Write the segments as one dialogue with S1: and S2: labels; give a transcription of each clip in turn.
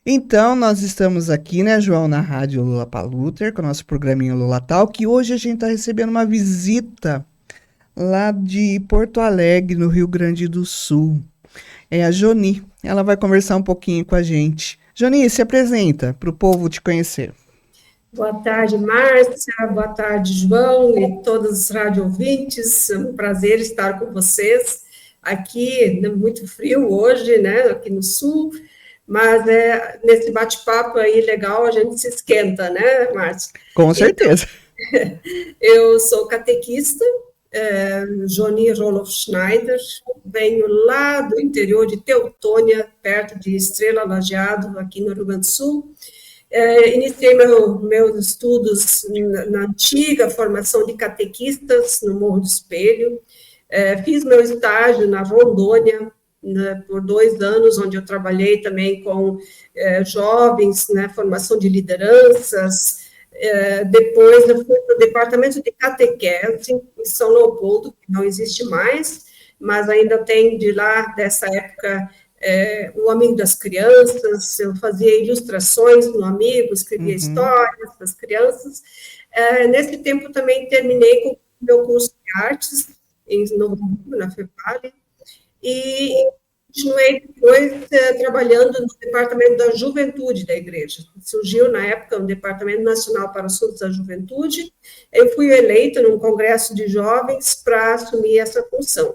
S1: Então, nós estamos aqui, né, João, na Rádio Lula Paluter, com o nosso programinha Lula Tal, que hoje a gente está recebendo uma visita lá de Porto Alegre, no Rio Grande do Sul. É a Joni. Ela vai conversar um pouquinho com a gente. Joni, se apresenta para o povo te conhecer.
S2: Boa tarde, Márcia. Boa tarde, João e todos os rádio ouvintes. É um prazer estar com vocês aqui, né, muito frio hoje, né, aqui no sul, mas nesse bate-papo aí legal a gente se esquenta, né, Márcia?
S1: Com
S2: Então,
S1: certeza.
S2: eu sou catequista, Joni Roloff Schneider, venho lá do interior de Teutônia, perto de Estrela Lajeado, aqui no Rio Grande do Sul. Iniciei meus estudos na antiga formação de catequistas no Morro do Espelho. Fiz meu estágio na Rondônia, né, por 2 anos, onde eu trabalhei também com jovens, né, formação de lideranças. Depois eu fui para o departamento de catequese em São Leopoldo, que não existe mais, mas ainda tem de lá, dessa época, o Amigo das Crianças. Eu fazia ilustrações no Amigo, escrevia
S1: Uhum.
S2: histórias para as crianças. Nesse tempo também terminei com o meu curso de artes em Novo Hamburgo, na FEPALI, e continuei depois trabalhando no departamento da juventude da igreja. Surgiu, na época, um Departamento Nacional para Assuntos da Juventude. Eu fui eleita num congresso de jovens para assumir essa função.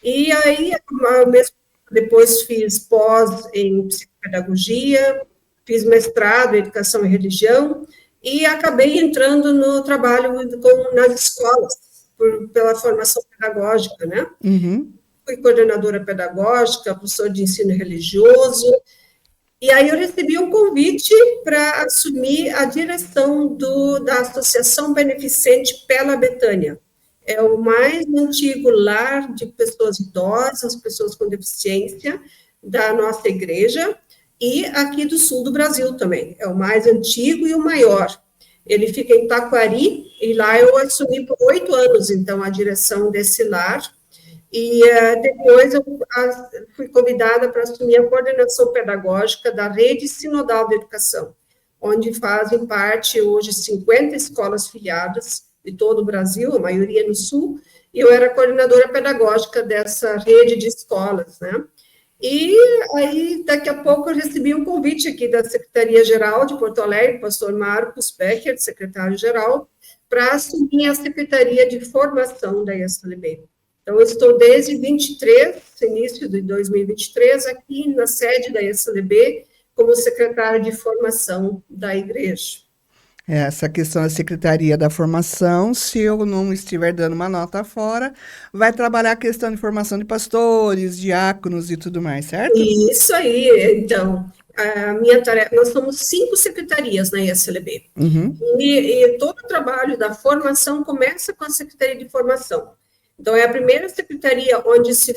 S2: E aí, ao mesmo depois fiz pós em psicopedagogia, fiz mestrado em educação e religião, e acabei entrando no trabalho nas escolas, pela formação pedagógica, né?
S1: Uhum.
S2: Fui coordenadora pedagógica, professor de ensino religioso, e aí eu recebi um convite para assumir a direção da Associação Beneficente Pela Betânia. É o mais antigo lar de pessoas idosas, pessoas com deficiência da nossa igreja, e aqui do sul do Brasil também. É o mais antigo e o maior. Ele fica em Taquari, e lá eu assumi por 8 anos, então, a direção desse lar, e depois eu fui convidada para assumir a coordenação pedagógica da Rede Sinodal de Educação, onde fazem parte hoje 50 escolas filiadas de todo o Brasil, a maioria no Sul, e eu era coordenadora pedagógica dessa rede de escolas, né? E aí, daqui a pouco, eu recebi um convite aqui da Secretaria-Geral de Porto Alegre, pastor Marcos Becker, secretário-geral, para assumir a Secretaria de Formação da ISLB. Então, eu estou desde 23, início de 2023, aqui na sede da ISLB, como secretária de Formação da igreja.
S1: Essa questão da Secretaria da Formação, se eu não estiver dando uma nota fora, vai trabalhar a questão de formação de pastores, diáconos e tudo mais, certo?
S2: Isso aí, então, a minha tarefa, nós somos 5 secretarias na ISLB,
S1: Uhum.
S2: e todo o trabalho da formação começa com a Secretaria de Formação. Então, é a primeira secretaria onde se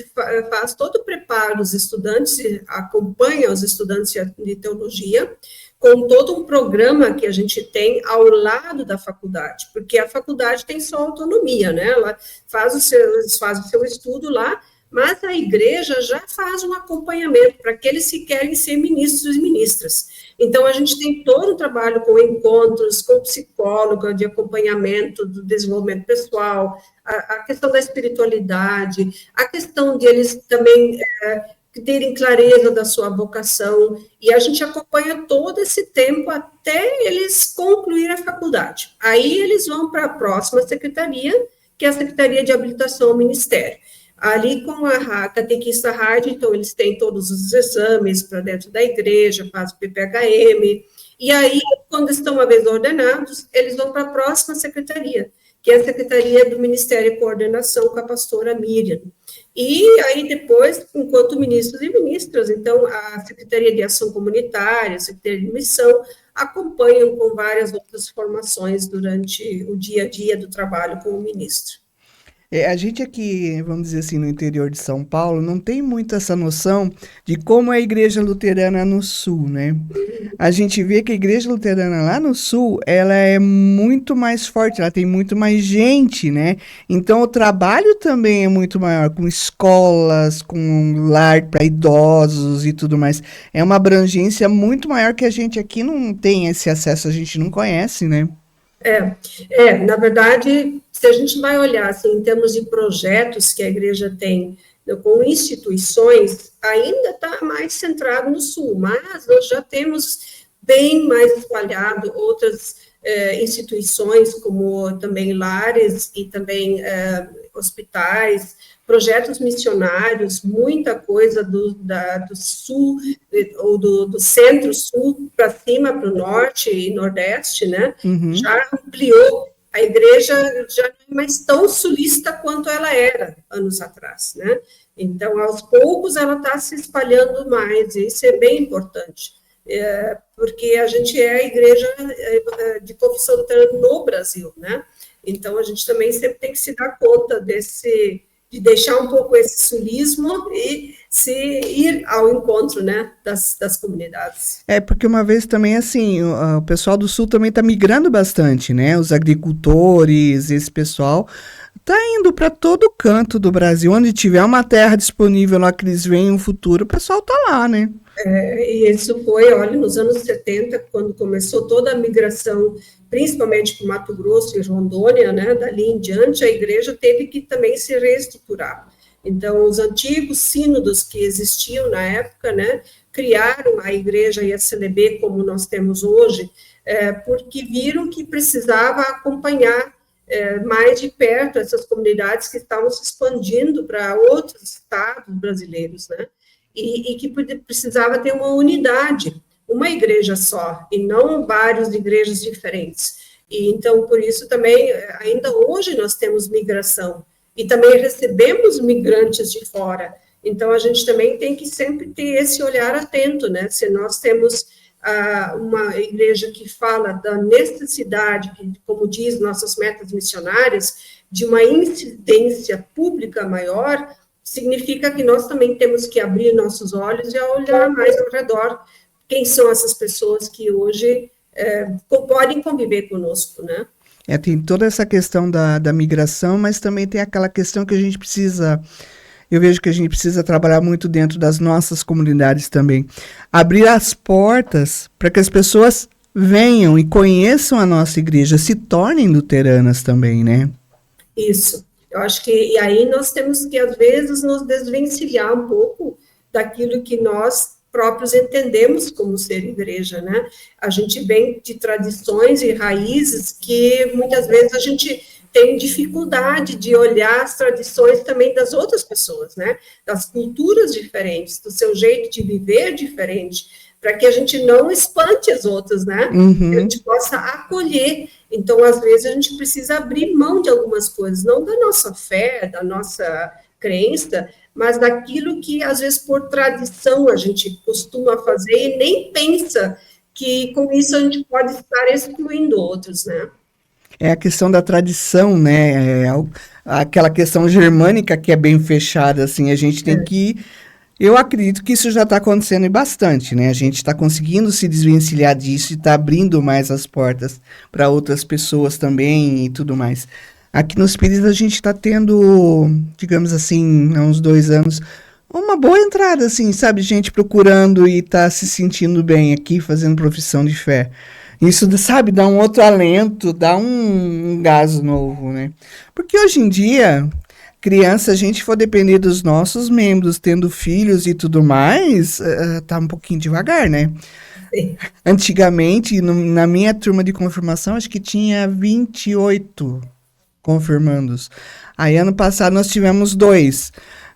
S2: faz todo o preparo dos estudantes, acompanha os estudantes de teologia, com todo um programa que a gente tem ao lado da faculdade, porque a faculdade tem sua autonomia, né? Ela faz o seu estudo lá, mas a igreja já faz um acompanhamento para aqueles que querem ser ministros e ministras. Então, a gente tem todo o trabalho com encontros, com psicóloga, de acompanhamento do desenvolvimento pessoal, a questão da espiritualidade, a questão de eles também terem clareza da sua vocação, e a gente acompanha todo esse tempo até eles concluir a faculdade. Aí eles vão para a próxima secretaria, que é a Secretaria de Habilitação ao Ministério. Ali com a catequista rádio, então eles têm todos os exames para dentro da igreja, fazem o PPHM, e aí, quando estão uma vez ordenados, eles vão para a próxima secretaria, que é a Secretaria do Ministério e Coordenação com a pastora Miriam. E aí depois, enquanto ministros e ministras, então a Secretaria de Ação Comunitária, a Secretaria de Missão, acompanham com várias outras formações durante o dia a dia do trabalho com o ministro.
S1: A gente aqui, vamos dizer assim, no interior de São Paulo, não tem muito essa noção de como é a igreja luterana no sul, né? A gente vê que a igreja luterana lá no sul, ela é muito mais forte, ela tem muito mais gente, né? Então o trabalho também é muito maior, com escolas, com lar para idosos e tudo mais. É uma abrangência muito maior que a gente aqui não tem esse acesso, a gente não conhece, né?
S2: Na verdade, se a gente vai olhar assim, em termos de projetos que a igreja tem, né, com instituições, ainda está mais centrado no Sul, mas nós já temos bem mais espalhado outras instituições, como também lares e também hospitais, projetos missionários, muita coisa do sul, ou do centro-sul para cima, para o norte e nordeste, né?
S1: Uhum.
S2: Já ampliou. A igreja já não é mais tão sulista quanto ela era anos atrás, né? Então, aos poucos, ela está se espalhando mais, e isso é bem importante, porque a gente é a igreja de confissão luterana no Brasil, né? Então, a gente também sempre tem que se dar conta de deixar um pouco esse sulismo e se ir ao encontro, né, das comunidades.
S1: É, porque uma vez também, assim, o pessoal do sul também está migrando bastante, né? Os agricultores, esse pessoal, tá indo para todo canto do Brasil. Onde tiver uma terra disponível lá que eles veem no futuro, o pessoal tá lá, né?
S2: E isso foi, olha, nos anos 70, quando começou toda a migração, principalmente para o Mato Grosso e Rondônia, né, dali em diante, a igreja teve que também se reestruturar. Então, os antigos sínodos que existiam na época, né, criaram a igreja e a CLB como nós temos hoje, porque viram que precisava acompanhar mais de perto essas comunidades que estavam se expandindo para outros estados brasileiros, né? E que precisava ter uma unidade, uma igreja só, e não várias igrejas diferentes. E então, por isso também, ainda hoje nós temos migração, e também recebemos migrantes de fora. Então, a gente também tem que sempre ter esse olhar atento, né? Se nós temos uma igreja que fala da necessidade, como diz nossas metas missionárias, de uma incidência pública maior, significa que nós também temos que abrir nossos olhos e olhar mais ao redor quem são essas pessoas que hoje podem conviver conosco, né?
S1: Tem toda essa questão da migração, mas também tem aquela questão que a gente precisa. Eu vejo que a gente precisa trabalhar muito dentro das nossas comunidades também. Abrir as portas para que as pessoas venham e conheçam a nossa igreja, se tornem luteranas também, né?
S2: Isso. Eu acho que, e aí nós temos que, às vezes, nos desvencilhar um pouco daquilo que nós próprios entendemos como ser igreja, né? A gente vem de tradições e raízes que, muitas vezes, a gente tem dificuldade de olhar as tradições também das outras pessoas, né? Das culturas diferentes, do seu jeito de viver diferente, para que a gente não espante as outras, né?
S1: Uhum.
S2: Que a gente possa acolher. Então, às vezes, a gente precisa abrir mão de algumas coisas, não da nossa fé, da nossa crença, mas daquilo que, às vezes, por tradição, a gente costuma fazer e nem pensa que com isso a gente pode estar excluindo outros, né?
S1: É a questão da tradição, né? Aquela questão germânica que é bem fechada, assim, a gente tem que. Eu acredito que isso já está acontecendo e bastante, né? A gente está conseguindo se desvencilhar disso e está abrindo mais as portas para outras pessoas também e tudo mais. Aqui nos Pires a gente está tendo, digamos assim, há uns 2 anos, uma boa entrada, assim, sabe? Gente procurando e tá se sentindo bem aqui, fazendo profissão de fé. Isso, sabe, dá um outro alento, dá um gás novo, né? Porque hoje em dia, criança, a gente for depender dos nossos membros, tendo filhos e tudo mais, tá um pouquinho devagar, né?
S2: Sim.
S1: Antigamente, na minha turma de confirmação, acho que tinha 28 confirmandos. Aí, ano passado, nós tivemos 2,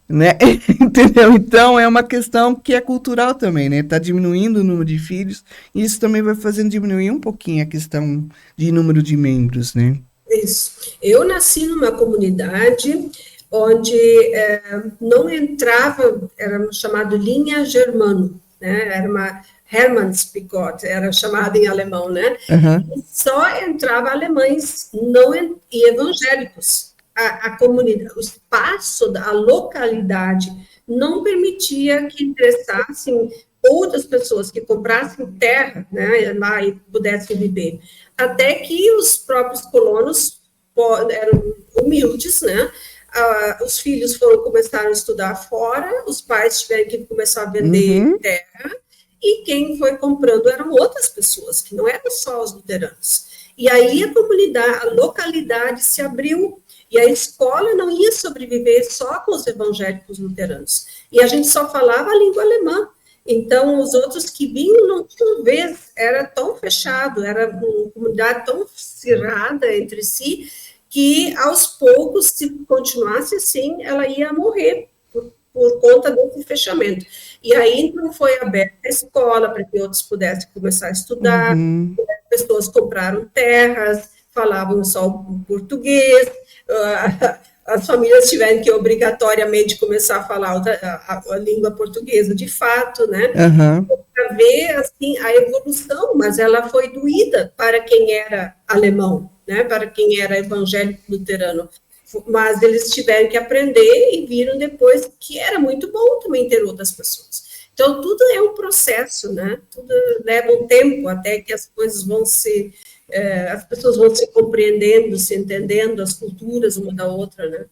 S1: né? Entendeu? Então, é uma questão que é cultural também, né? Tá diminuindo o número de filhos, e isso também vai fazendo diminuir um pouquinho a questão de número de membros, né?
S2: Isso. Eu nasci numa comunidade onde não entrava, era chamado linha germano, né? Era uma Hermannspikot, era chamada em alemão, né?
S1: Uhum.
S2: E só entrava alemães não e evangélicos. a comunidade, o espaço, a localidade não permitia que ingressassem outras pessoas que comprassem terra, né, lá e pudessem viver. Até que os próprios colonos eram humildes, né, os filhos começaram a estudar fora, os pais tiveram que começar a vender terra, e quem foi comprando eram outras pessoas, que não eram só os luteranos. E aí a comunidade, a localidade se abriu, e a escola não ia sobreviver só com os evangélicos luteranos. E a gente só falava a língua alemã. Então, os outros que vinham não tinham vez, era tão fechado, era uma comunidade tão cerrada entre si, que aos poucos, se continuasse assim, ela ia morrer por conta desse fechamento. E aí, então, foi aberta a escola para que outros pudessem começar a estudar, as pessoas compraram terras, falavam só português, as famílias tiveram que obrigatoriamente começar a falar a língua portuguesa de fato, né? Para ver, assim, a evolução, mas ela foi doída para quem era alemão, né? Para quem era evangélico luterano. Mas eles tiveram que aprender e viram depois que era muito bom também ter outras pessoas. Então, tudo é um processo, né? Tudo leva um tempo até que as coisas vão se... as pessoas vão se compreendendo, se entendendo, as culturas uma da outra, né?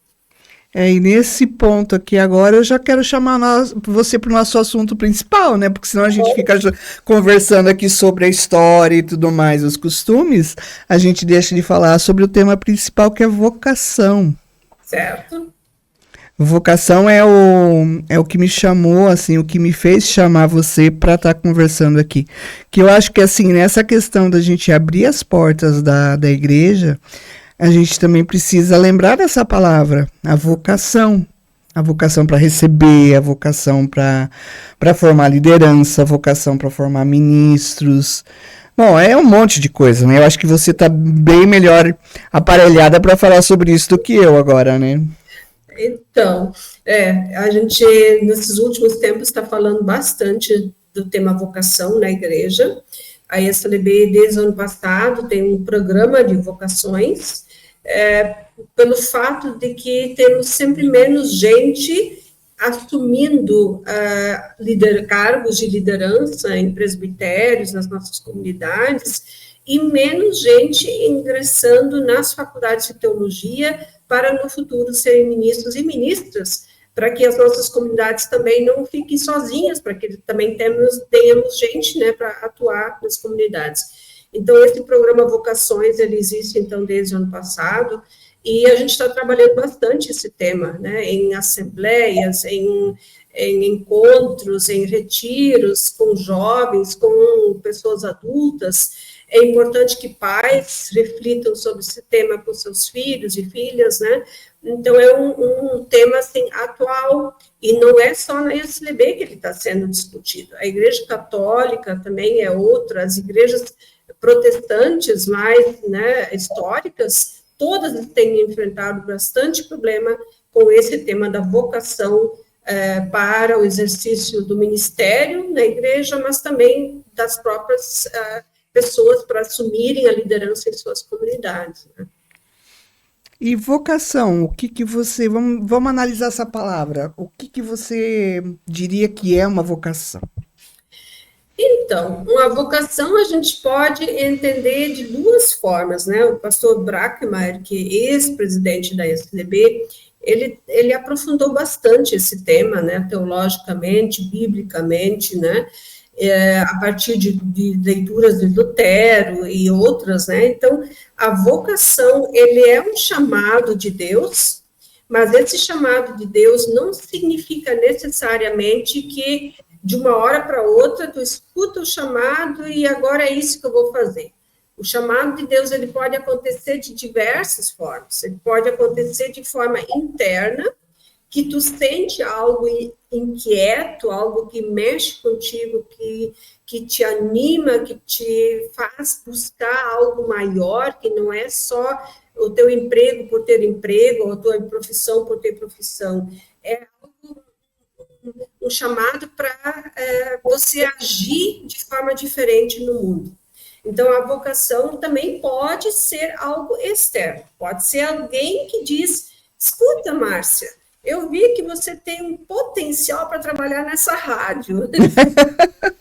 S1: E nesse ponto aqui agora eu já quero chamar você para o nosso assunto principal, né? Porque senão a gente fica conversando aqui sobre a história e tudo mais, os costumes, a gente deixa de falar sobre o tema principal, que é vocação.
S2: Certo.
S1: Vocação é o que me chamou, assim, o que me fez chamar você para estar conversando aqui. Que eu acho que, assim, nessa questão da gente abrir as portas da igreja, a gente também precisa lembrar dessa palavra, a vocação. A vocação para receber, a vocação para formar liderança, a vocação para formar ministros. Bom, é um monte de coisa, né? Eu acho que você está bem melhor aparelhada para falar sobre isso do que eu agora, né?
S2: Então, a gente, nesses últimos tempos, está falando bastante do tema vocação na igreja. A SLB, desde o ano passado, tem um programa de vocações, pelo fato de que temos sempre menos gente assumindo cargos de liderança em presbitérios, nas nossas comunidades, e menos gente ingressando nas faculdades de teologia para, no futuro, serem ministros e ministras, para que as nossas comunidades também não fiquem sozinhas, para que também tenhamos gente, né, para atuar nas comunidades. Então, esse programa Vocações, ele existe, então, desde o ano passado, e a gente está trabalhando bastante esse tema, né, em assembleias, em encontros, em retiros com jovens, com pessoas adultas. É importante que pais reflitam sobre esse tema com seus filhos e filhas, né? Então, é um tema, assim, atual, e não é só na SLB que ele está sendo discutido. A Igreja Católica também é outra, as igrejas protestantes mais, né, históricas, todas têm enfrentado bastante problema com esse tema da vocação para o exercício do ministério na igreja, mas também das próprias pessoas para assumirem a liderança em suas comunidades, né?
S1: E vocação, o que você... Vamos analisar essa palavra. O que você diria que é uma vocação?
S2: Então, uma vocação a gente pode entender de duas formas, né? O pastor Brackmeier, que é ex-presidente da SLB, ele aprofundou bastante esse tema, né? Teologicamente, biblicamente, né? A partir de leituras de Lutero e outras, né? Então, a vocação, ele é um chamado de Deus, mas esse chamado de Deus não significa necessariamente que de uma hora para outra tu escuta o chamado e agora é isso que eu vou fazer. O chamado de Deus, ele pode acontecer de diversas formas. Ele pode acontecer de forma interna, que tu sente algo inquieto, algo que mexe contigo, que te anima, que te faz buscar algo maior, que não é só o teu emprego por ter emprego, ou a tua profissão por ter profissão. É um chamado para você agir de forma diferente no mundo. Então, a vocação também pode ser algo externo, pode ser alguém que diz, escuta, Márcia, eu vi que você tem um potencial para trabalhar nessa rádio.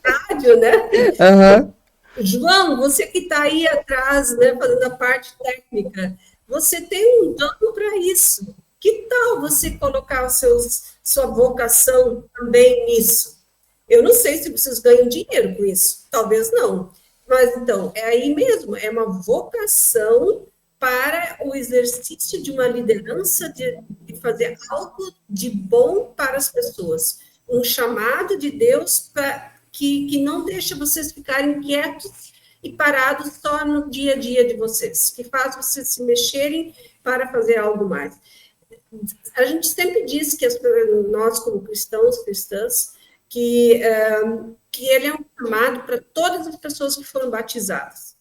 S2: Rádio, né?
S1: Aham.
S2: João, você que está aí atrás, né, fazendo a parte técnica, você tem um dom para isso. Que tal você colocar sua vocação também nisso? Eu não sei se vocês ganham dinheiro com isso, talvez não. Mas então, é aí mesmo, é uma vocação para o exercício de uma liderança, de fazer algo de bom para as pessoas. Um chamado de Deus que não deixa vocês ficarem quietos e parados só no dia a dia de vocês, que faz vocês se mexerem para fazer algo mais. A gente sempre diz que nós, como cristãos, cristãs, que ele é um chamado para todas as pessoas que foram batizadas.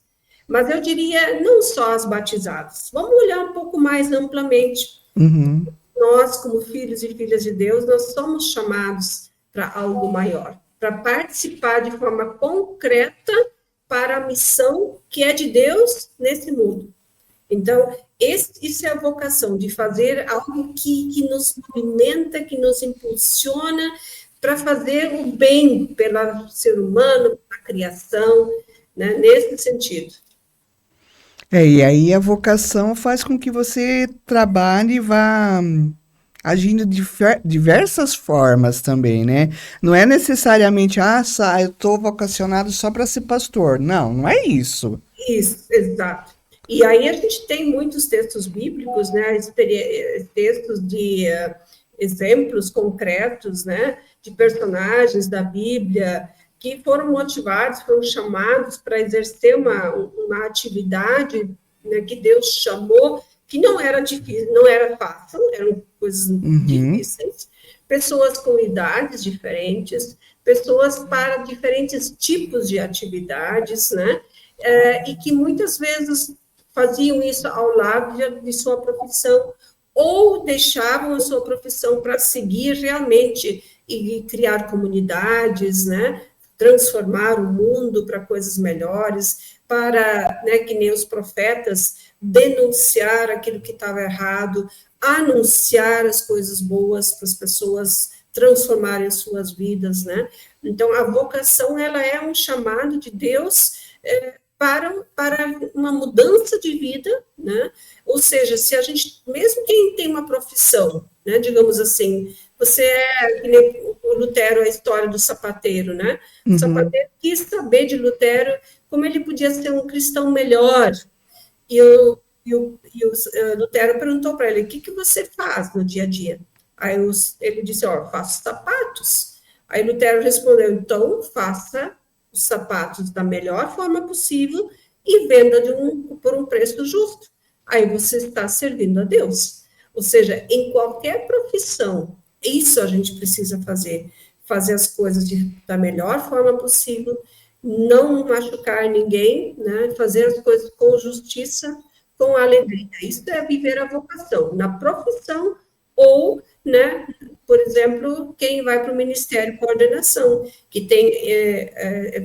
S2: Mas eu diria, não só as batizadas. Vamos olhar um pouco mais amplamente.
S1: Uhum.
S2: Nós, como filhos e filhas de Deus, nós somos chamados para algo maior, para participar de forma concreta para a missão que é de Deus nesse mundo. Então, isso é a vocação, de fazer algo que nos movimenta, que nos impulsiona para fazer o bem pelo ser humano, pela criação, né, nesse sentido.
S1: E aí a vocação faz com que você trabalhe e vá agindo de diversas formas também, né? Não é necessariamente, eu estou vocacionado só para ser pastor. Não, não é isso.
S2: Isso, exato. E aí a gente tem muitos textos bíblicos, né, textos de exemplos concretos, né, de personagens da Bíblia que foram motivados, foram chamados para exercer uma atividade, né, que Deus chamou, que não era difícil, não era fácil, eram coisas difíceis, pessoas com idades diferentes, pessoas para diferentes tipos de atividades, né, e que muitas vezes faziam isso ao lado de sua profissão, ou deixavam a sua profissão para seguir realmente e criar comunidades, né, transformar o mundo para coisas melhores, para, né, que nem os profetas, denunciar aquilo que estava errado, anunciar as coisas boas para as pessoas transformarem suas vidas, né? Então, a vocação, ela é um chamado de Deus para uma mudança de vida, né? Ou seja, se a gente, mesmo quem tem uma profissão, né, digamos assim, você que nem o Lutero, a história do sapateiro, né? O sapateiro quis saber de Lutero como ele podia ser um cristão melhor. E o Lutero perguntou para ele, o que você faz no dia a dia? Aí ele disse, faço sapatos. Aí Lutero respondeu, então faça os sapatos da melhor forma possível e venda por um preço justo. Aí você está servindo a Deus. Ou seja, em qualquer profissão, isso a gente precisa fazer as coisas da melhor forma possível, não machucar ninguém, né? Fazer as coisas com justiça, com alegria. Isso é viver a vocação, na profissão ou, né, por exemplo, quem vai para o Ministério de Coordenação, que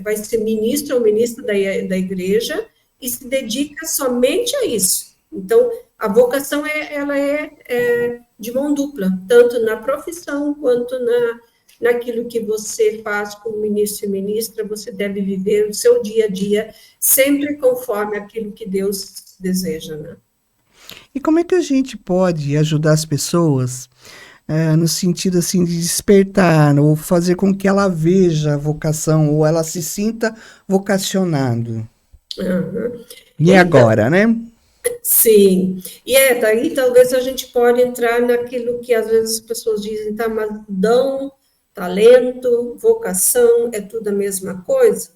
S2: vai ser ministro ou ministra da igreja e se dedica somente a isso. Então, a vocação ela é de mão dupla, tanto na profissão quanto naquilo que você faz como ministro e ministra, você deve viver o seu dia a dia sempre conforme aquilo que Deus deseja, né?
S1: E como é que a gente pode ajudar as pessoas no sentido assim de despertar ou fazer com que ela veja a vocação ou ela se sinta vocacionado? E então, agora, né?
S2: Sim, e daí talvez a gente pode entrar naquilo que às vezes as pessoas dizem, tá, mas dom, talento, vocação, é tudo a mesma coisa?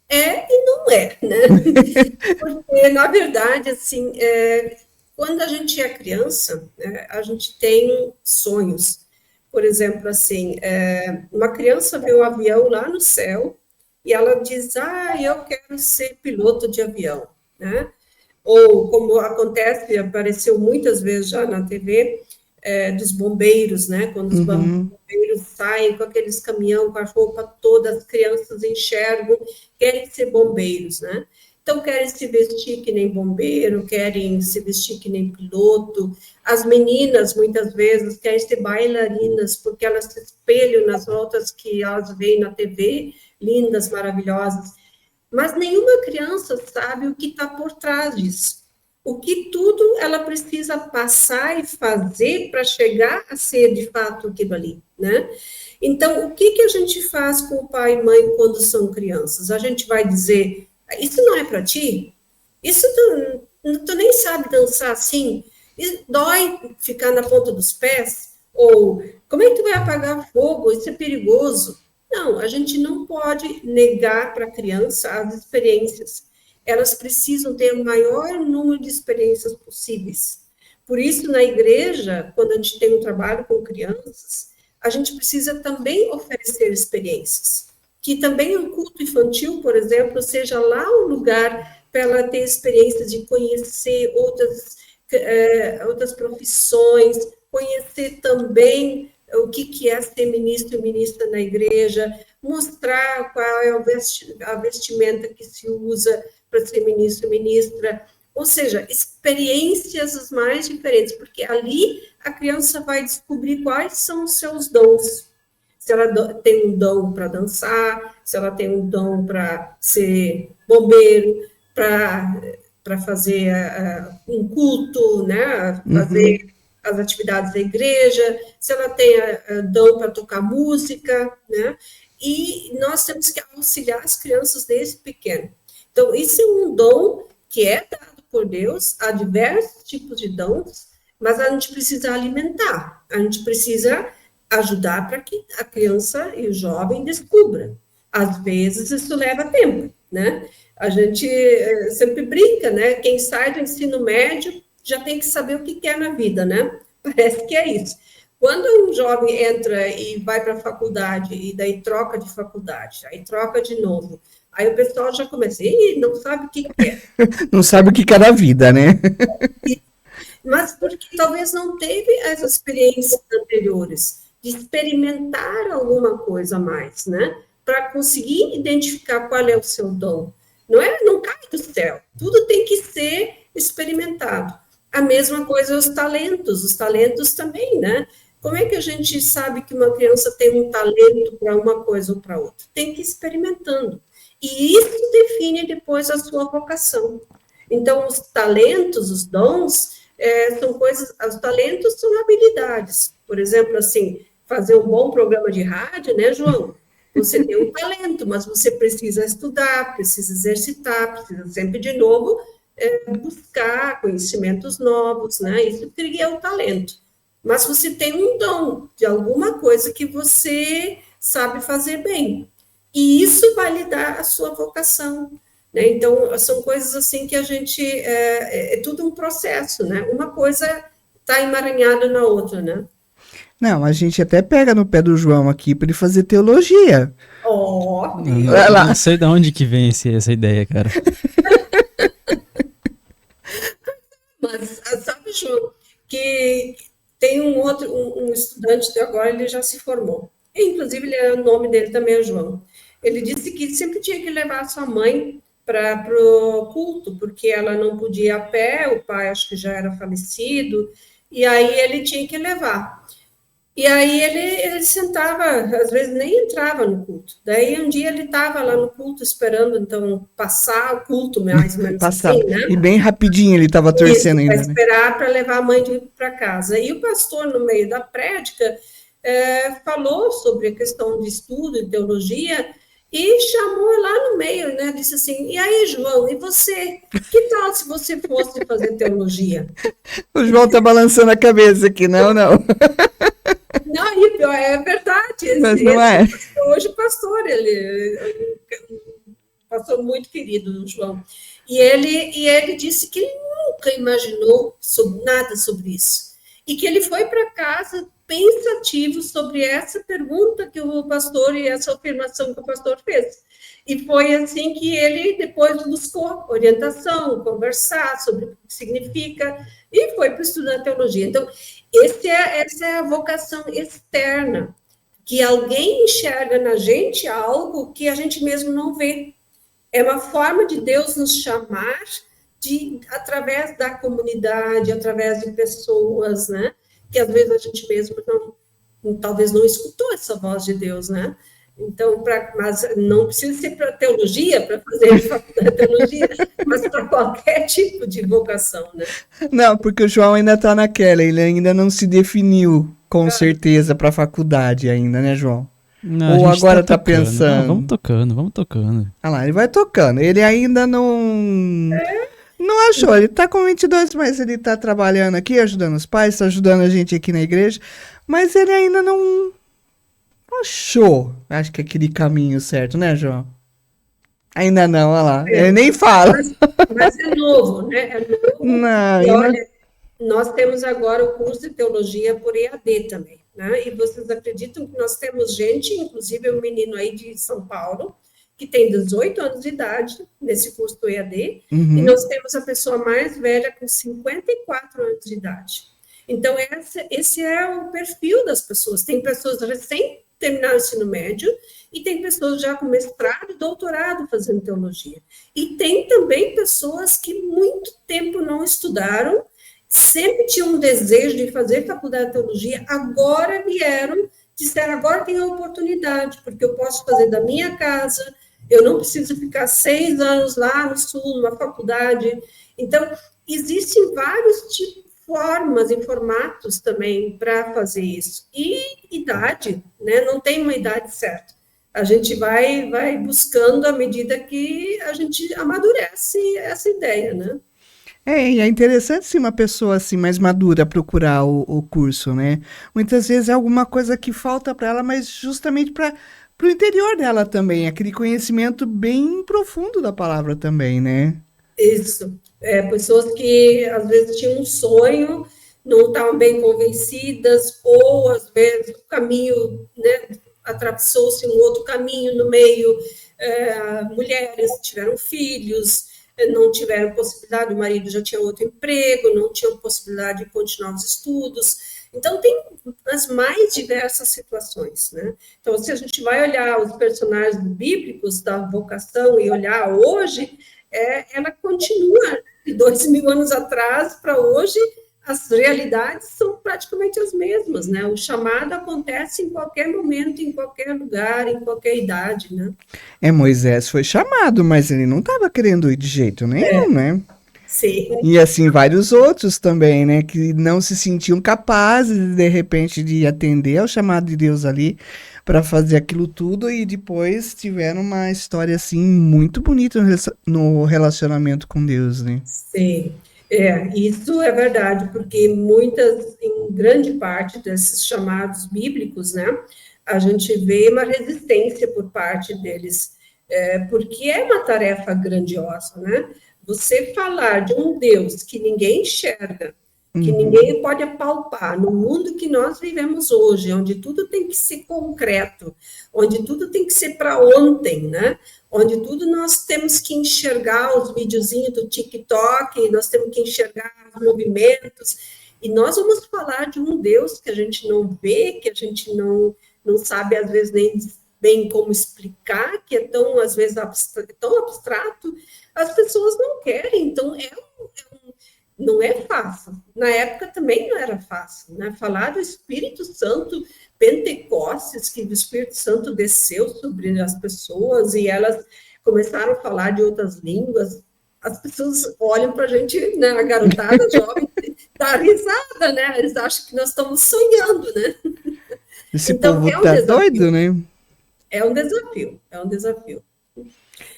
S2: É e não é, né? Porque, na verdade, assim, quando a gente é criança, né, a gente tem sonhos. Por exemplo, assim, uma criança vê um avião lá no céu e ela diz, eu quero ser piloto de avião, né? Ou, como acontece, apareceu muitas vezes já na TV, dos bombeiros, né? Quando os bombeiros saem com aqueles caminhão, com a roupa toda, as crianças enxergam, querem ser bombeiros, né? Então, querem se vestir que nem bombeiro, querem se vestir que nem piloto. As meninas, muitas vezes, querem ser bailarinas, porque elas se espelham nas outras que elas veem na TV, lindas, maravilhosas. Mas nenhuma criança sabe o que está por trás disso. O que tudo ela precisa passar e fazer para chegar a ser, de fato, aquilo ali, né? Então, o que a gente faz com o pai e mãe quando são crianças? A gente vai dizer, isso não é para ti? Isso tu nem sabe dançar assim? Dói ficar na ponta dos pés? Ou como é que tu vai apagar fogo? Isso é perigoso. Não, a gente não pode negar para a criança as experiências. Elas precisam ter o maior número de experiências possíveis. Por isso, na igreja, quando a gente tem um trabalho com crianças, a gente precisa também oferecer experiências. Que também o culto infantil, por exemplo, seja lá um lugar para ela ter experiências de conhecer outras profissões, conhecer também o que é ser ministro e ministra na igreja, mostrar qual é a vestimenta que se usa para ser ministro e ministra, ou seja, experiências as mais diferentes, porque ali a criança vai descobrir quais são os seus dons. Se ela tem um dom para dançar, se ela tem um dom para ser bombeiro, para fazer um culto, né, fazer as atividades da igreja, se ela tem dom para tocar música, né, e nós temos que auxiliar as crianças desde pequeno. Então, isso é um dom que é dado por Deus, há diversos tipos de dons, mas a gente precisa alimentar, a gente precisa ajudar para que a criança e o jovem descubra. Às vezes, isso leva tempo, né? A gente sempre brinca, né? Quem sai do ensino médio já tem que saber o que quer na vida, né? Parece que é isso. Quando um jovem entra e vai para a faculdade, e daí troca de faculdade, aí troca de novo, aí o pessoal já começa, não sabe o que quer.
S1: Não sabe o que quer da vida, né?
S2: Mas porque talvez não teve as experiências anteriores, de experimentar alguma coisa a mais, né? Para conseguir identificar qual é o seu dom. Não cai do céu, tudo tem que ser experimentado. A mesma coisa os talentos também, né? Como é que a gente sabe que uma criança tem um talento para uma coisa ou para outra? Tem que ir experimentando. E isso define depois a sua vocação. Então, os talentos, os dons, são coisas, os talentos são habilidades. Por exemplo, assim, fazer um bom programa de rádio, né, João? Você tem um talento, mas você precisa estudar, precisa exercitar, precisa sempre de novo buscar conhecimentos novos, né? Isso cria o talento. Mas você tem um dom de alguma coisa que você sabe fazer bem. E isso vai lhe dar a sua vocação. Né? Então, são coisas assim que a gente... É tudo um processo, né? Uma coisa está emaranhada na outra, né?
S1: Não, a gente até pega no pé do João aqui para ele fazer teologia.
S3: Não sei de onde que vem essa ideia, cara.
S2: Mas sabe, João, que tem um estudante, agora ele já se formou. Inclusive, o nome dele também é João. Ele disse que sempre tinha que levar a sua mãe para o culto, porque ela não podia ir a pé, o pai acho que já era falecido, e aí ele tinha que levar. E aí ele sentava, às vezes nem entrava no culto. Daí um dia ele estava lá no culto esperando, então, passar o culto, mais ou menos assim, né?
S1: E bem rapidinho ele estava torcendo ainda,
S2: para esperar para levar a mãe para casa. E o pastor, no meio da prédica, falou sobre a questão de estudo e teologia e chamou lá no meio, né? Disse assim, e aí, João, e você? Que tal se você fosse fazer teologia?
S1: O João está balançando a cabeça aqui, não.
S2: Não, e pior, é verdade.
S1: Mas não é.
S2: Hoje o pastor, ele pastor muito querido, João. E ele disse que ele nunca imaginou nada sobre isso. E que ele foi para casa pensativo sobre essa pergunta que o pastor e essa afirmação que o pastor fez. E foi assim que ele depois buscou orientação, conversar sobre o que significa, e foi para estudar teologia. Então, essa é a vocação externa, que alguém enxerga na gente algo que a gente mesmo não vê. É uma forma de Deus nos chamar através da comunidade, através de pessoas, né? Que às vezes a gente mesmo talvez não escutou essa voz de Deus, né? Então, mas não precisa ser para teologia, para fazer faculdade de teologia, mas para qualquer tipo de vocação, né?
S1: Não, porque o João ainda está naquela, ele ainda não se definiu com certeza para a faculdade ainda, né, João?
S3: Não,
S1: ou
S3: a gente
S1: agora tá
S3: tocando.
S1: pensando?
S3: Não, vamos tocando.
S1: Ah lá, ele vai tocando. Ele ainda não achou. Ele tá com 22, mas ele tá trabalhando aqui, ajudando os pais, tá ajudando a gente aqui na igreja. Mas ele ainda não achou, acho que aquele caminho certo, né, João? Ainda não, olha lá. Ele nem fala.
S2: Mas é novo, né? É novo.
S1: Não,
S2: E olha, nós temos agora o curso de teologia por EAD também, né? E vocês acreditam que nós temos gente, inclusive um menino aí de São Paulo, que tem 18 anos de idade nesse curso do EAD, e nós temos a pessoa mais velha com 54 anos de idade. Então, esse é o perfil das pessoas. Tem pessoas recém terminaram o ensino médio e tem pessoas já com mestrado e doutorado fazendo teologia. E tem também pessoas que muito tempo não estudaram, sempre tinham um desejo de fazer faculdade de teologia, agora disseram, agora tem a oportunidade, porque eu posso fazer da minha casa, eu não preciso ficar 6 anos lá no sul, numa faculdade. Então, existem vários tipos, formas e formatos também para fazer isso. E idade, né? Não tem uma idade certa. A gente vai buscando à medida que a gente amadurece essa ideia, né?
S1: E é interessante sim uma pessoa assim mais madura procurar o curso, né? Muitas vezes é alguma coisa que falta para ela, mas justamente para o interior dela também, aquele conhecimento bem profundo da palavra também, né?
S2: Isso. Pessoas que às vezes tinham um sonho, não estavam bem convencidas, ou às vezes o caminho, né, atravessou-se um outro caminho no meio, mulheres tiveram filhos, não tiveram possibilidade, o marido já tinha outro emprego, não tinham possibilidade de continuar os estudos. Então, tem as mais diversas situações, né? Então, se a gente vai olhar os personagens bíblicos da vocação e olhar hoje, ela continua de 2000 anos atrás para hoje, as realidades são praticamente as mesmas, né? O chamado acontece em qualquer momento, em qualquer lugar, em qualquer idade, né?
S1: Moisés foi chamado, mas ele não estava querendo ir de jeito nenhum, né?
S2: Sim.
S1: E assim, vários outros também, né? Que não se sentiam capazes, de repente, de atender ao chamado de Deus ali para fazer aquilo tudo e depois tiveram uma história, assim, muito bonita no relacionamento com Deus, né?
S2: Sim. Isso é verdade, porque em grande parte desses chamados bíblicos, né, a gente vê uma resistência por parte deles, porque é uma tarefa grandiosa, né? Você falar de um Deus que ninguém enxerga, que ninguém pode apalpar, no mundo que nós vivemos hoje, onde tudo tem que ser concreto, onde tudo tem que ser para ontem, né? Onde tudo nós temos que enxergar os videozinhos do TikTok, nós temos que enxergar os movimentos, e nós vamos falar de um Deus que a gente não vê, que a gente não sabe, às vezes, nem bem como explicar, que é tão, às vezes, tão abstrato, as pessoas não querem, então não é fácil. Na época também não era fácil, né? Falar do Espírito Santo, Pentecostes, que o Espírito Santo desceu sobre as pessoas e elas começaram a falar de outras línguas. As pessoas olham para a gente, né, a garotada jovem, dá risada, né? Eles acham que nós estamos sonhando, né?
S1: Esse então, povo tá doido, né?
S2: É um desafio.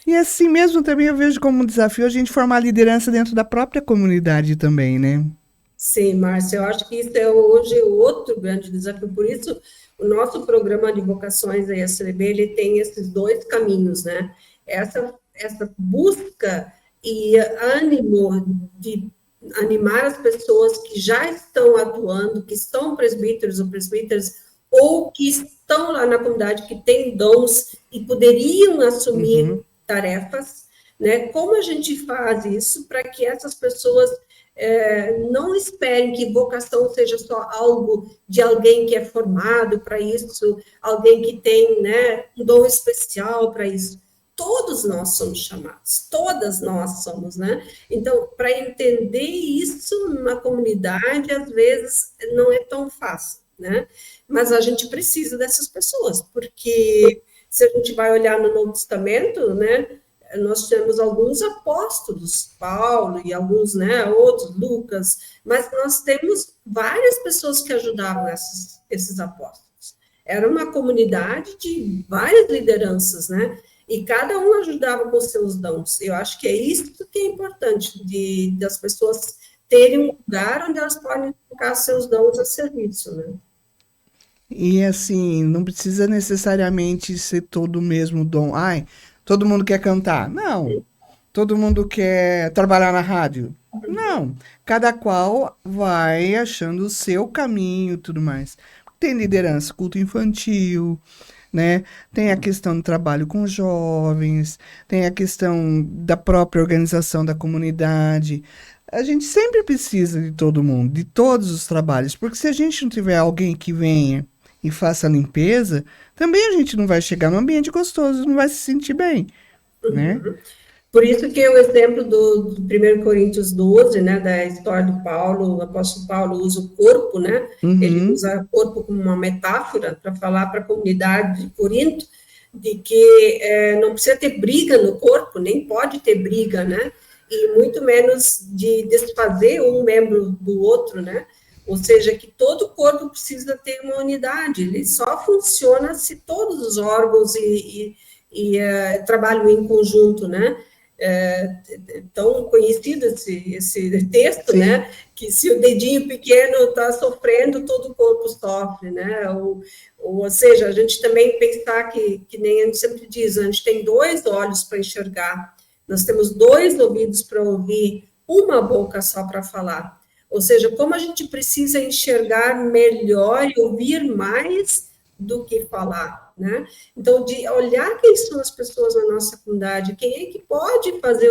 S1: E assim mesmo também eu vejo como um desafio a gente formar liderança dentro da própria comunidade também, né?
S2: Sim, Márcia, eu acho que isso é hoje outro grande desafio. Por isso, o nosso programa de vocações da ISLB, ele tem esses dois caminhos, né? Essa busca e ânimo de animar as pessoas que já estão atuando, que são presbíteros ou presbíteras, ou que estão lá na comunidade, que têm dons e poderiam assumir tarefas, né? Como a gente faz isso para que essas pessoas não esperem que vocação seja só algo de alguém que é formado para isso, alguém que tem, né, um dom especial para isso. todos nós somos chamados, todas nós somos, né? Então, para entender isso na comunidade, às vezes, não é tão fácil, né? Mas a gente precisa dessas pessoas, porque se a gente vai olhar no Novo Testamento, né, nós temos alguns apóstolos, Paulo e alguns, né, outros, Lucas, mas nós temos várias pessoas que ajudavam esses apóstolos. Era uma comunidade de várias lideranças, né? E cada um ajudava com seus dons. Eu acho que é isso que é importante, das pessoas terem um lugar onde elas podem colocar seus dons a serviço, né?
S1: E assim, não precisa necessariamente ser todo o mesmo dom. Ai, todo mundo quer cantar. Não. Todo mundo quer trabalhar na rádio. Não. Cada qual vai achando o seu caminho e tudo mais. Tem liderança, culto infantil, né? Tem a questão do trabalho com jovens, tem a questão da própria organização da comunidade. A gente sempre precisa de todo mundo, de todos os trabalhos, porque se a gente não tiver alguém que venha e faça a limpeza, também a gente não vai chegar num ambiente gostoso, não vai se sentir bem, né?
S2: Por isso que o exemplo do 1 Coríntios 12, né, da história do Paulo, o apóstolo Paulo usa o corpo, né? Ele usa o corpo como uma metáfora para falar para a comunidade de Corinto de que não precisa ter briga no corpo, nem pode ter briga, né? E muito menos de desfazer um membro do outro, né? Ou seja, que todo corpo precisa ter uma unidade, ele só funciona se todos os órgãos trabalham em conjunto, né? Tão conhecido esse texto, sim, né? Que se o dedinho pequeno está sofrendo, todo o corpo sofre, né? Ou seja, a gente também pensar que nem a gente sempre diz, a gente tem 2 olhos para enxergar, nós temos 2 ouvidos para ouvir, uma boca só para falar. Ou seja, como a gente precisa enxergar melhor e ouvir mais do que falar, né? Então, de olhar quem são as pessoas na nossa comunidade, quem é que pode fazer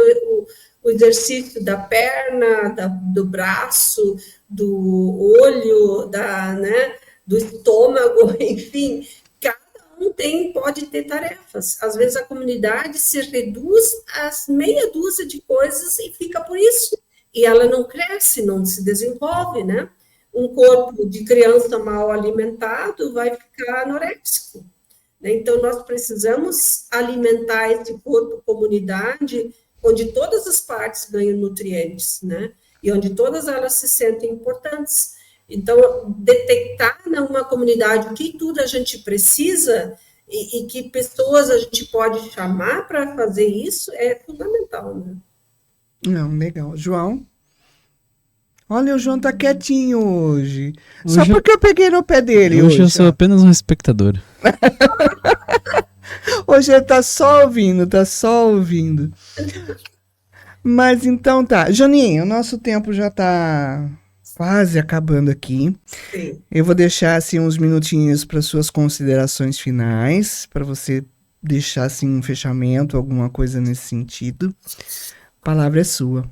S2: o exercício da perna, do braço, do olho, né, do estômago, enfim, cada um pode ter tarefas. Às vezes a comunidade se reduz a meia dúzia de coisas e fica por isso. E ela não cresce, não se desenvolve, né? Um corpo de criança mal alimentado vai ficar anoréxico. Né? Então, nós precisamos alimentar esse corpo comunidade, onde todas as partes ganham nutrientes, né? E onde todas elas se sentem importantes. Então, detectar numa comunidade o que tudo a gente precisa e que pessoas a gente pode chamar para fazer isso é fundamental, né?
S1: Não, legal. João? Olha, o João tá quietinho hoje. Só porque eu peguei no pé dele hoje.
S3: Hoje eu sou apenas um espectador.
S1: Hoje ele tá só ouvindo, Mas então tá. Joninha, o nosso tempo já tá quase acabando aqui.
S2: Sim.
S1: Eu vou deixar assim uns minutinhos para suas considerações finais, para você deixar assim um fechamento, alguma coisa nesse sentido. A palavra é sua.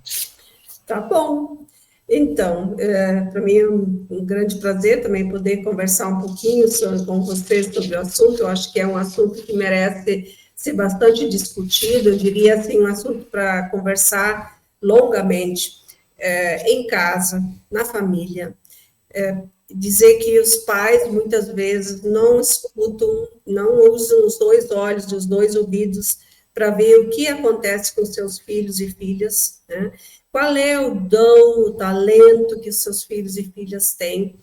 S2: Tá bom. Então, para mim é um grande prazer também poder conversar um pouquinho com vocês sobre o assunto. Eu acho que é um assunto que merece ser bastante discutido, eu diria assim, um assunto para conversar longamente, em casa, na família. Dizer que os pais, muitas vezes, não escutam, não usam os 2 olhos, os 2 ouvidos, para ver o que acontece com seus filhos e filhas, né? Qual é o dom, o talento que os seus filhos e filhas têm,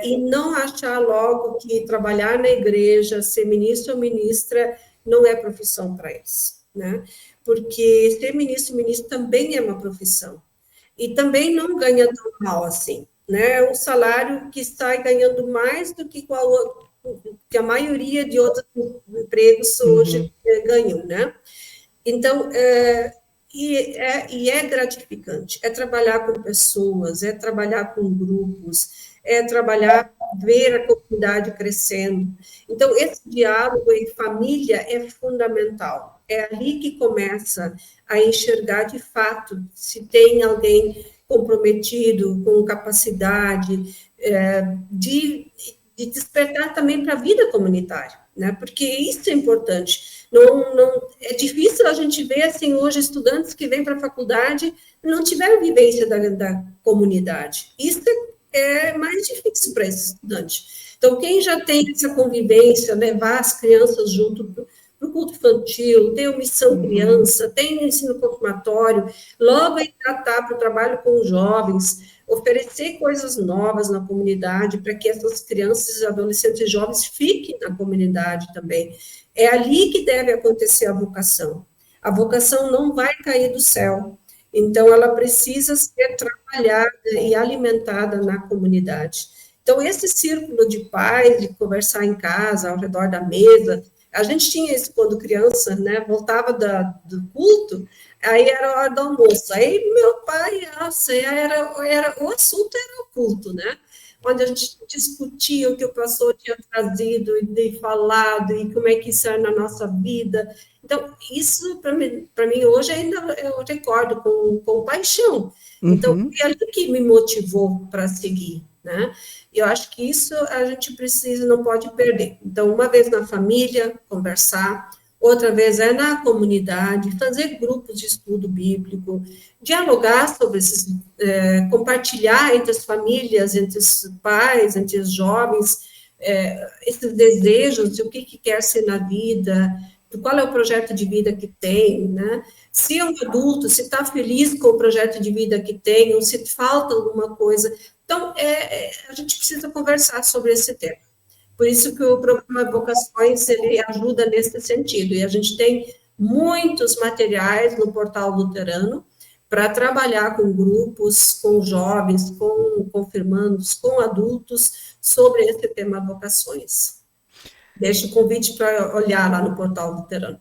S2: e não achar logo que trabalhar na igreja, ser ministro ou ministra, não é profissão para eles, né? Porque ser ministro ou ministra também é uma profissão, e também não ganha tão mal assim, né? É um salário que está ganhando mais do que a maioria de outros empregos hoje ganham, né? Então, é gratificante, é trabalhar com pessoas, é trabalhar com grupos, é trabalhar, ver a comunidade crescendo. Então, esse diálogo em família é fundamental, é ali que começa a enxergar de fato se tem alguém comprometido, com capacidade de despertar também para a vida comunitária, né? Porque isso é importante. Não, é difícil a gente ver, assim, hoje, estudantes que vêm para a faculdade não tiveram vivência da comunidade. Isso é mais difícil para esse estudante. Então, quem já tem essa convivência, levar as crianças junto para o culto infantil, tem o Missão Criança, tem o ensino confirmatório, logo engatar para o trabalho com os jovens, oferecer coisas novas na comunidade para que essas crianças, adolescentes e jovens fiquem na comunidade também. É ali que deve acontecer a vocação. A vocação não vai cair do céu. Então, ela precisa ser trabalhada e alimentada na comunidade. Então, esse círculo de pais, de conversar em casa, ao redor da mesa, a gente tinha isso quando criança, né? Voltava do culto, aí era a hora do almoço. Aí meu pai, nossa, o assunto era o culto, né? Onde a gente discutia o que o pastor tinha trazido e falado, e como é que isso era na nossa vida. Então, isso, para mim, hoje ainda eu recordo com paixão. Então, foi ali que me motivou para seguir, né? E eu acho que isso a gente precisa, não pode perder. Então, uma vez na família, conversar, outra vez é na comunidade, fazer grupos de estudo bíblico, dialogar sobre esses, compartilhar entre as famílias, entre os pais, entre os jovens, esses desejos de o que quer ser na vida, qual é o projeto de vida que tem, né? Se é um adulto, se está feliz com o projeto de vida que tem, ou se falta alguma coisa. Então, a gente precisa conversar sobre esse tema. Por isso que o programa Vocações, ele ajuda nesse sentido. E a gente tem muitos materiais no portal luterano para trabalhar com grupos, com jovens, com confirmandos, com adultos, sobre esse tema vocações. Deixo o convite para olhar lá no portal luterano.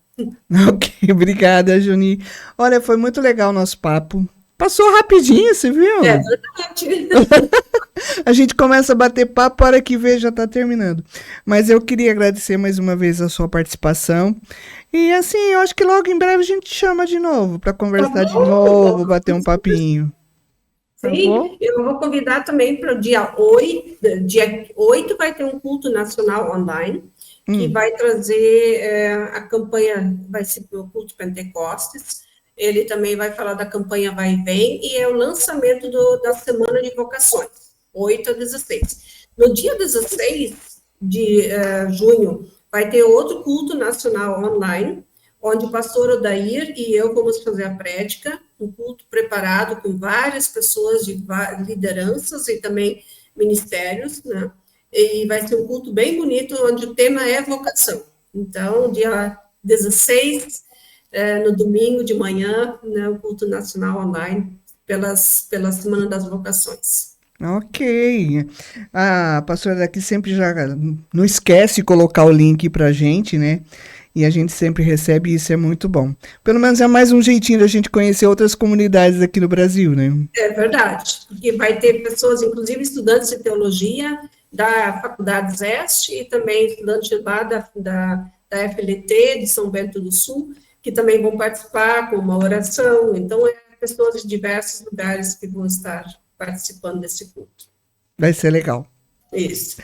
S1: Ok, obrigada, Juni. Olha, foi muito legal o nosso papo. Passou rapidinho, você viu?
S2: É verdade.
S1: A gente começa a bater papo, para que vê, já está terminando. Mas eu queria agradecer mais uma vez a sua participação. E assim, eu acho que logo em breve a gente chama de novo, para conversar de novo, bater um papinho.
S2: Sim, tá, eu vou convidar também para o dia 8. Dia 8 vai ter um culto nacional online, que vai trazer a campanha, vai ser o culto Pentecostes. Ele também vai falar da campanha Vai e Vem, e é o lançamento da Semana de Vocações, 8 a 16. No dia 16 de junho, vai ter outro culto nacional online, onde o pastor Odair e eu vamos fazer a prédica, um culto preparado com várias pessoas de lideranças e também ministérios, né? E vai ser um culto bem bonito, onde o tema é vocação. Então, dia 16, no domingo de manhã, né, o culto nacional online, pela Semana das Vocações.
S1: Ok. A pastora daqui sempre já não esquece de colocar o link pra gente, né? E a gente sempre recebe e isso é muito bom. Pelo menos é mais um jeitinho da gente conhecer outras comunidades aqui no Brasil, né?
S2: É verdade, porque vai ter pessoas, inclusive estudantes de teologia da Faculdade Zeste e também estudantes lá da FLT de São Bento do Sul, que também vão participar com uma oração. Então, pessoas de diversos lugares que vão estar participando desse culto.
S1: Vai ser legal.
S2: Isso.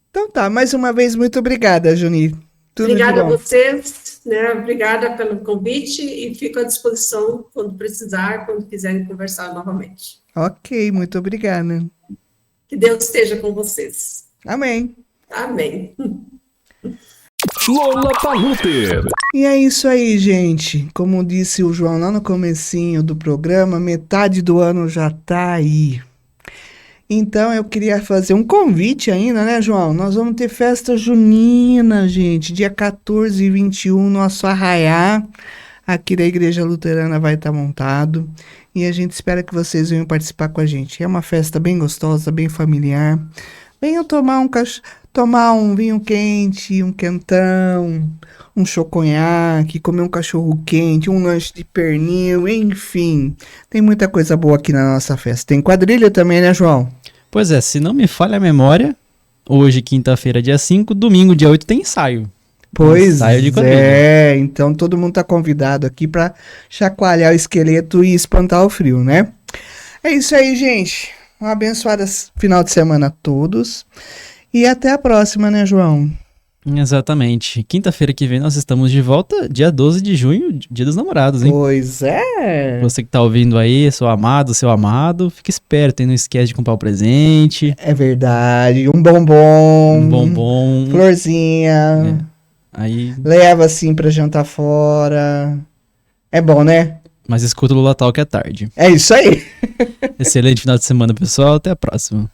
S1: Então tá, mais uma vez, muito obrigada, Juni.
S2: Obrigada a vocês, né? Obrigada pelo convite e fico à disposição quando precisar, quando quiserem conversar novamente.
S1: Ok, muito obrigada.
S2: Que Deus esteja com vocês.
S1: Amém.
S2: Amém.
S4: Lolapaluter.
S1: E é isso aí, gente. Como disse o João lá no comecinho do programa, metade do ano já tá aí. Então eu queria fazer um convite ainda, né, João? Nós vamos ter festa junina, gente, dia 14 e 21, nosso arraiá aqui da Igreja Luterana vai estar montado. E a gente espera que vocês venham participar com a gente. É uma festa bem gostosa, bem familiar. Venham tomar um vinho quente, um quentão, um choconhaque, comer um cachorro quente, um lanche de pernil, enfim. Tem muita coisa boa aqui na nossa festa. Tem quadrilha também, né, João?
S3: Pois é, se não me falha a memória, hoje, quinta-feira, dia 5, domingo, dia 8, tem ensaio.
S1: Pois
S3: ensaio de quadrilha.
S1: Então todo mundo tá convidado aqui para chacoalhar o esqueleto e espantar o frio, né? É isso aí, gente. Um abençoado final de semana a todos. E até a próxima, né, João?
S3: Exatamente. Quinta-feira que vem nós estamos de volta, dia 12 de junho, dia dos namorados, hein?
S1: Pois é.
S3: Você que tá ouvindo aí, seu amado, fica esperto, hein? Não esquece de comprar o presente,
S1: É verdade. Um bombom.
S3: um bombom.
S1: Florzinha.
S3: Aí,
S1: Leva assim pra jantar fora. É bom, né?
S3: mas escuta o Lula Talk à tarde.
S1: É isso aí.
S3: Excelente final de semana, pessoal. Até a próxima.